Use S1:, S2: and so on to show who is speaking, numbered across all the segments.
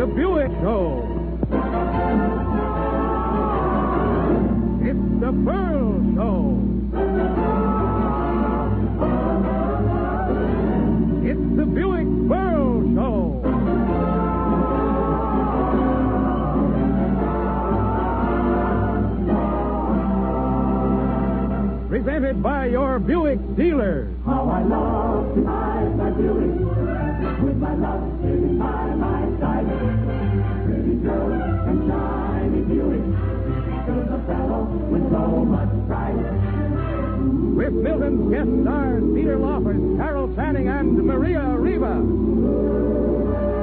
S1: the Buick Show. It's the Berle Show. It's the Buick Berle Show. Presented by your Buick dealers.
S2: How I love to ride my Buick, with my love sitting by my side. Pretty girls and shiny Buick, there's a fellow with so much pride.
S1: With Milton's guest stars Peter Lawford, Carol Channing, and Maria Riva.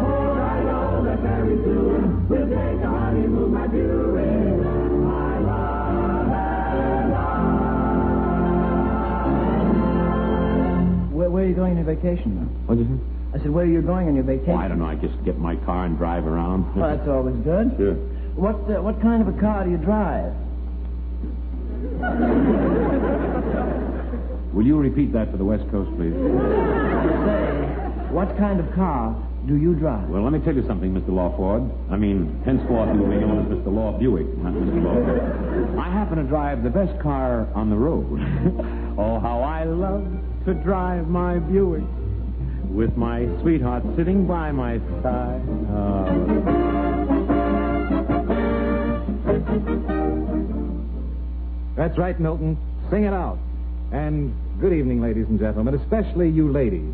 S2: For I know that very soon we'll take a honeymoon, my Buick. I love and love.
S3: Where are you going on your vacation, now?
S4: What did you say?
S3: I said, where are you going on your vacation?
S4: Oh, I don't know. I just get in my car and drive around.
S3: Well, that's always good.
S4: Sure.
S3: What kind of a car do you drive?
S4: Will you repeat that for the West Coast, please?
S3: Say, what kind of car do you drive?
S4: Well, let me tell you something, Mr. Lawford. I mean, henceforth you will be known as Mr. Law Buick, not Mr. Lawford. I happen to drive the best car on the road. Oh, how I love to drive my Buick with my sweetheart sitting by my side.
S1: That's right, Milton. Sing it out. And good evening, ladies and gentlemen, especially you ladies.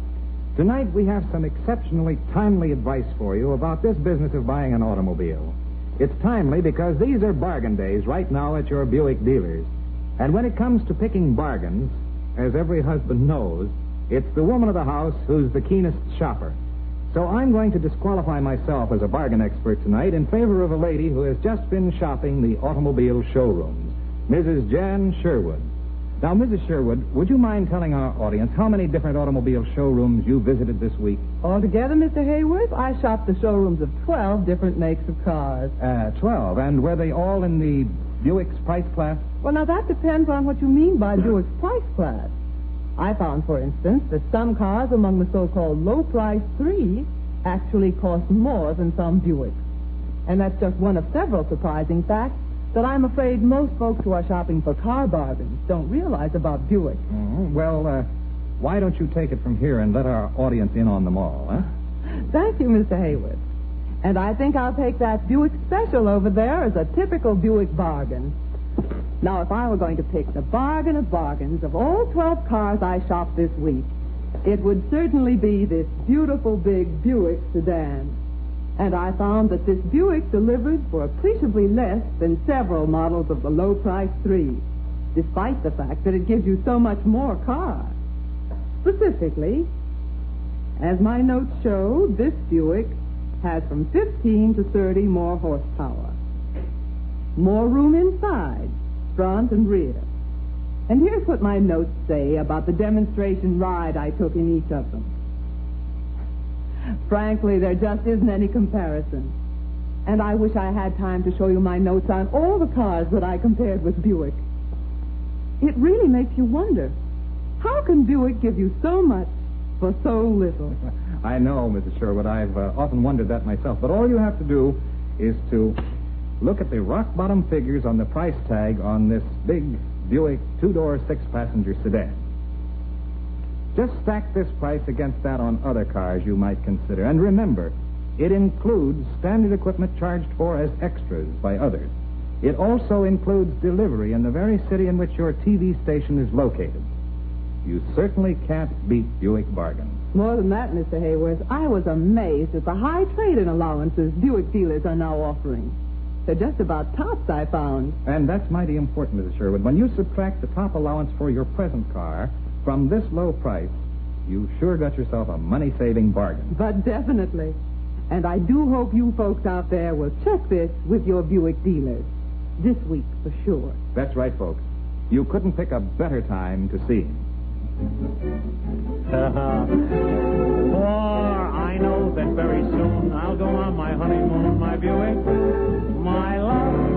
S1: Tonight we have some exceptionally timely advice for you about this business of buying an automobile. It's timely because these are bargain days right now at your Buick dealers. And when it comes to picking bargains, as every husband knows, it's the woman of the house who's the keenest shopper. So I'm going to disqualify myself as a bargain expert tonight in favor of a lady who has just been shopping the automobile showrooms, Mrs. Jan Sherwood. Now, Mrs. Sherwood, would you mind telling our audience how many different automobile showrooms you visited this week?
S5: Altogether, Mr. Hayworth, I shopped the showrooms of 12 different makes of cars.
S1: 12. And were they all in the Buick's price class?
S5: Well, now, that depends on what you mean by Buick's price class. I found, for instance, that some cars among the so-called low-price 3 actually cost more than some Buicks. And that's just one of several surprising facts that I'm afraid most folks who are shopping for car bargains don't realize about Buick.
S1: Mm-hmm. Well, why don't you take it from here and let our audience in on them all, huh?
S5: Thank you, Mr. Hayworth. And I think I'll take that Buick Special over there as a typical Buick bargain. Now, if I were going to pick the bargain of bargains of all 12 cars I shopped this week, it would certainly be this beautiful big Buick sedan. And I found that this Buick delivered for appreciably less than several models of the low-price 3, despite the fact that it gives you so much more car. Specifically, as my notes show, this Buick has from 15 to 30 more horsepower. More room inside, front and rear. And here's what my notes say about the demonstration ride I took in each of them. Frankly, there just isn't any comparison. And I wish I had time to show you my notes on all the cars that I compared with Buick. It really makes you wonder, how can Buick give you so much for so little?
S1: I know, Mrs. Sherwood. I've often wondered that myself. But all you have to do is to look at the rock-bottom figures on the price tag on this big Buick two-door, six-passenger sedan. Just stack this price against that on other cars you might consider. And remember, it includes standard equipment charged for as extras by others. It also includes delivery in the very city in which your TV station is located. You certainly can't beat Buick bargains.
S5: More than that, Mr. Hayworth, I was amazed at the high trade-in allowances Buick dealers are now offering. They're just about tops, I found.
S1: And that's mighty important, Mrs. Sherwood. When you subtract the top allowance for your present car from this low price, you've sure got yourself a money-saving bargain.
S5: But definitely. And I do hope you folks out there will check this with your Buick dealers. This week, for sure.
S1: That's right, folks. You couldn't pick a better time to see him.
S4: For I know that very soon I'll go on my honeymoon, my Buick, my love.